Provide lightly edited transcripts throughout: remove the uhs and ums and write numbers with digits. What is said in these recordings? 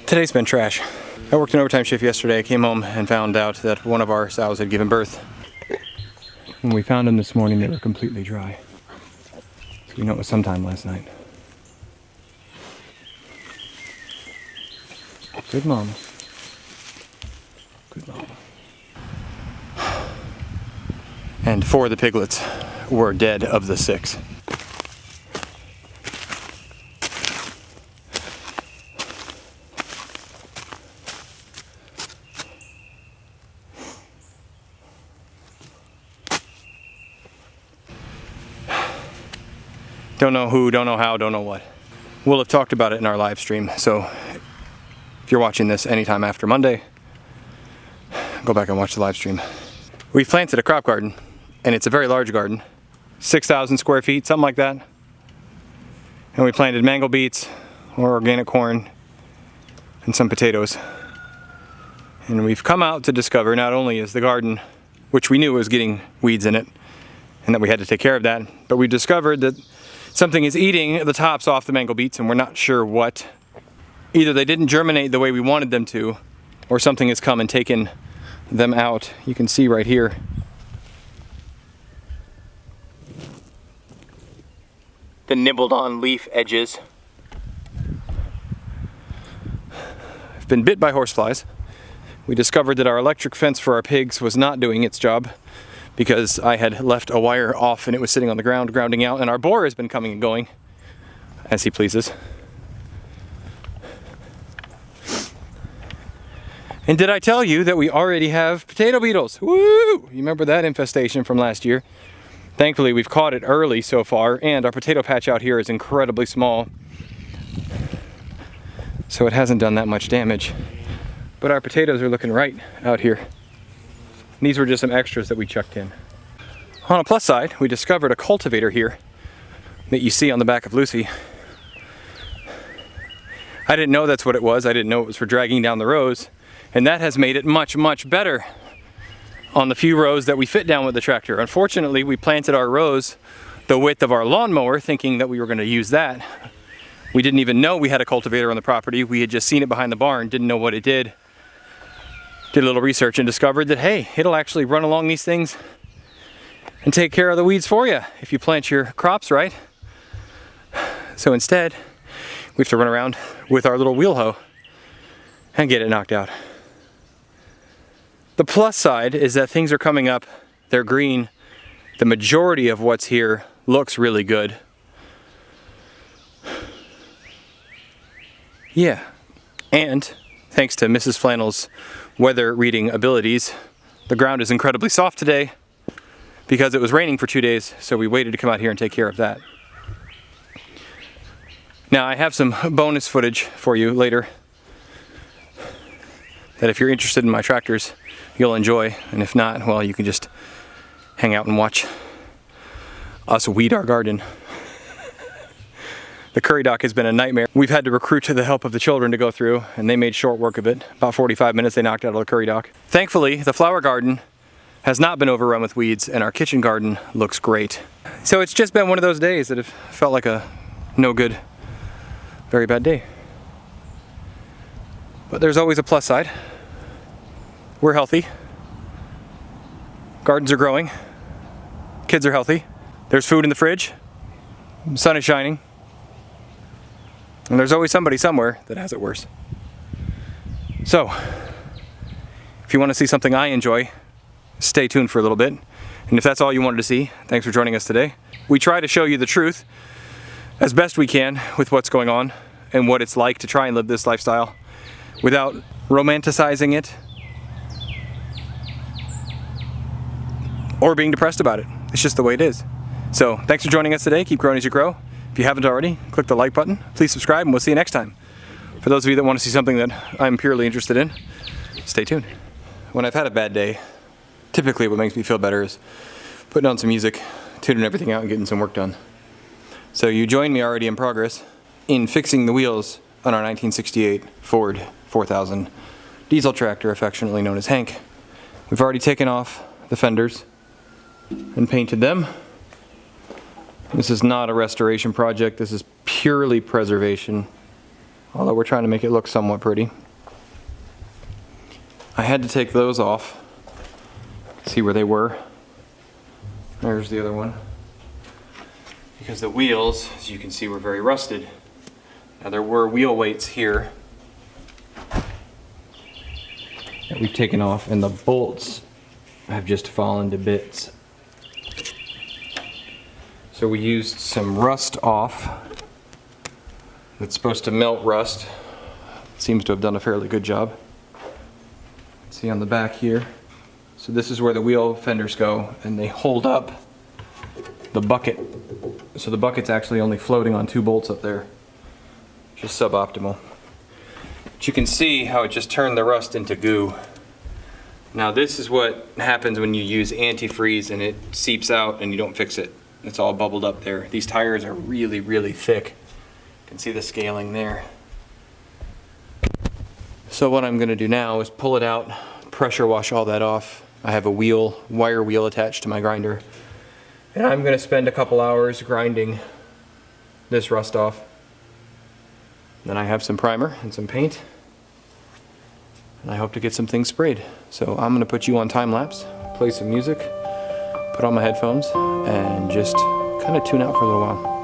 Today's been trash. I worked an overtime shift yesterday. I came home and found out that one of our sows had given birth. When we found them this morning, they were completely dry. So we know it was sometime last night. Good mama. Good mama. And 4 of the piglets were dead of the 6. Don't know who, don't know how, don't know what. We'll have talked about it in our live stream, so if you're watching this anytime after Monday, go back and watch the live stream. We've planted a crop garden, and it's a very large garden, 6,000 square feet, something like that. And we planted mango beets, or organic corn, and some potatoes. And we've come out to discover not only is the garden, which we knew was getting weeds in it, and that we had to take care of that, but we discovered that something is eating the tops off the mango beets, and we're not sure what. Either they didn't germinate the way we wanted them to, or something has come and taken them out. You can see right here. The nibbled on leaf edges. I've been bit by horseflies. We discovered that our electric fence for our pigs was not doing its job because I had left a wire off and it was sitting on the ground, grounding out, and our boar has been coming and going as he pleases. And did I tell you that we already have potato beetles? Woo! You remember that infestation from last year? Thankfully, we've caught it early so far, and our potato patch out here is incredibly small, so it hasn't done that much damage. But our potatoes are looking right out here. And these were just some extras that we chucked in. On a plus side, we discovered a cultivator here that you see on the back of Lucy. I didn't know that's what it was. I didn't know it was for dragging down the rows. And that has made it much, much better on the few rows that we fit down with the tractor. Unfortunately, we planted our rows the width of our lawnmower thinking that we were going to use that. We didn't even know we had a cultivator on the property. We had just seen it behind the barn, didn't know what it did. Did a little research and discovered that, hey, it'll actually run along these things and take care of the weeds for you if you plant your crops right. So instead, we have to run around with our little wheel hoe and get it knocked out. The plus side is that things are coming up, they're green. The majority of what's here looks really good. Yeah, and thanks to Mrs. Flannel's weather reading abilities, the ground is incredibly soft today because it was raining for 2 days, so we waited to come out here and take care of that. Now I have some bonus footage for you later that if you're interested in my tractors, you'll enjoy, and if not, well, you can just hang out and watch us weed our garden. The curry dock has been a nightmare. We've had to recruit the help of the children to go through, and they made short work of it. About 45 minutes they knocked out of the curry dock. Thankfully, the flower garden has not been overrun with weeds, and our kitchen garden looks great. So it's just been one of those days that have felt like a no good, very bad day. But there's always a plus side. We're healthy. Gardens are growing. Kids are healthy. There's food in the fridge. The sun is shining. And there's always somebody somewhere that has it worse. So, if you want to see something I enjoy, stay tuned for a little bit. And if that's all you wanted to see, thanks for joining us today. We try to show you the truth as best we can with what's going on and what it's like to try and live this lifestyle without romanticizing it or being depressed about it. It's just the way it is. So thanks for joining us today. Keep growing as you grow. If you haven't already, click the like button. Please subscribe, and we'll see you next time. For those of you that want to see something that I'm purely interested in, stay tuned. When I've had a bad day, typically what makes me feel better is putting on some music, tuning everything out, and getting some work done. So you join me already in progress in fixing the wheels on our 1968 Ford 4000 diesel tractor, affectionately known as Hank. We've already taken off the fenders and painted them. This is not a restoration project, this is purely preservation although we're trying to make it look somewhat pretty. I had to take those off. See where they were. There's the other one. Because the wheels, as you can see, were very rusted. Now there were wheel weights here that we've taken off, and the bolts have just fallen to bits. So we used some rust off. It's supposed to melt rust. It seems to have done a fairly good job. See on the back here. So this is where the wheel fenders go, and they hold up the bucket. So the bucket's actually only floating on 2 bolts up there. Just suboptimal. But you can see how it just turned the rust into goo. Now this is what happens when you use antifreeze and it seeps out and you don't fix it. It's all bubbled up there. These tires are really, really thick. You can see the scaling there. So what I'm going to do now is pull it out, pressure wash all that off. I have a wire wheel attached to my grinder. And I'm going to spend a couple hours grinding this rust off. Then I have some primer and some paint. And I hope to get some things sprayed. So I'm going to put you on time lapse, play some music, put on my headphones, and just kind of tune out for a little while.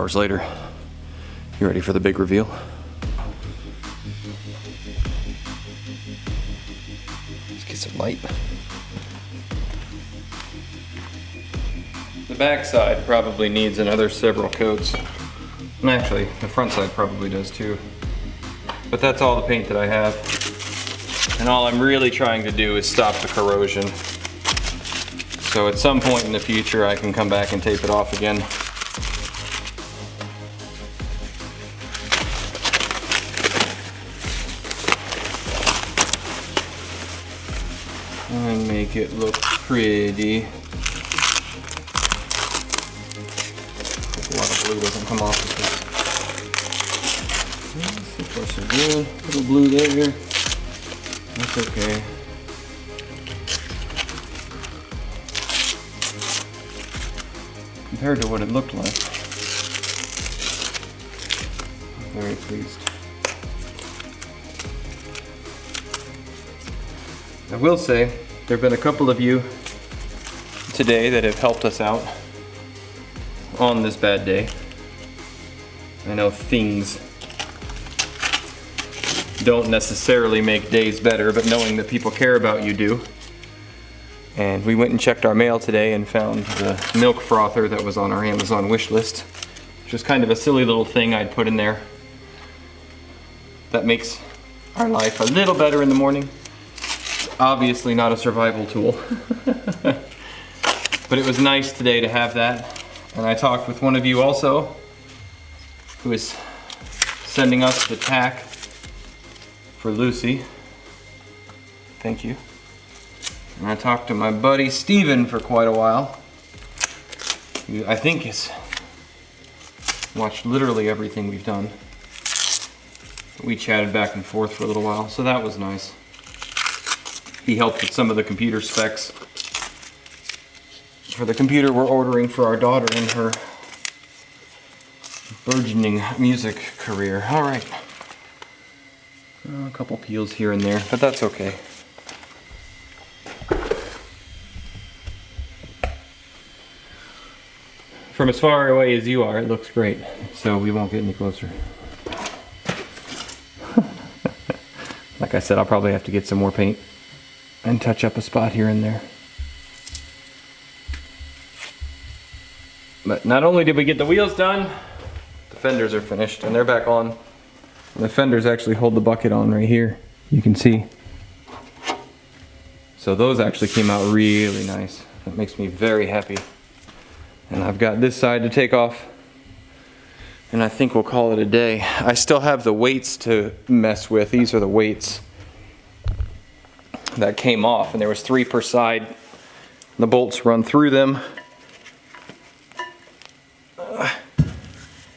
hours later. You ready for the big reveal? Let's get some light. The back side probably needs another several coats. And actually, the front side probably does too. But that's all the paint that I have. And all I'm really trying to do is stop the corrosion. So at some point in the future, I can come back and tape it off again. And make it look pretty. Hope a lot of blue doesn't come off with this. So far so good. A little blue there. That's okay. Compared to what it looked like, I'm very pleased. I will say, there have been a couple of you today that have helped us out on this bad day. I know things don't necessarily make days better, but knowing that people care about you do. And we went and checked our mail today and found the milk frother that was on our Amazon wish list, which was kind of a silly little thing I'd put in there that makes our life a little better in the morning. Obviously not a survival tool, but it was nice today to have that. And I talked with one of you also who is sending us the tack for Lucy. Thank you. And I talked to my buddy Steven for quite a while, who I think has watched literally everything we've done. We chatted back and forth for a little while, so that was nice. He helped with some of the computer specs for the computer we're ordering for our daughter in her burgeoning music career. All right. A couple peels here and there, but that's okay. From as far away as you are, it looks great, so we won't get any closer. Like I said, I'll probably have to get some more paint and touch up a spot here and there. But not only did we get the wheels done, the fenders are finished and they're back on. The fenders actually hold the bucket on right here, you can see. So those actually came out really nice. That makes me very happy. And I've got this side to take off, and I think we'll call it a day. I still have the weights to mess with. These are the weights that came off, and there was 3 per side. The bolts run through them.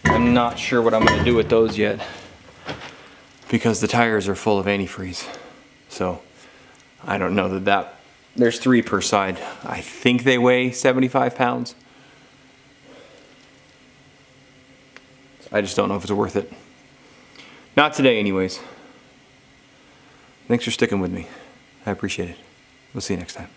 I'm not sure what I'm going to do with those yet, because the tires are full of antifreeze. So I don't know that there's 3 per side. I think they weigh 75 pounds. I just don't know if it's worth it. Not today anyways. Thanks for sticking with me. I appreciate it. We'll see you next time.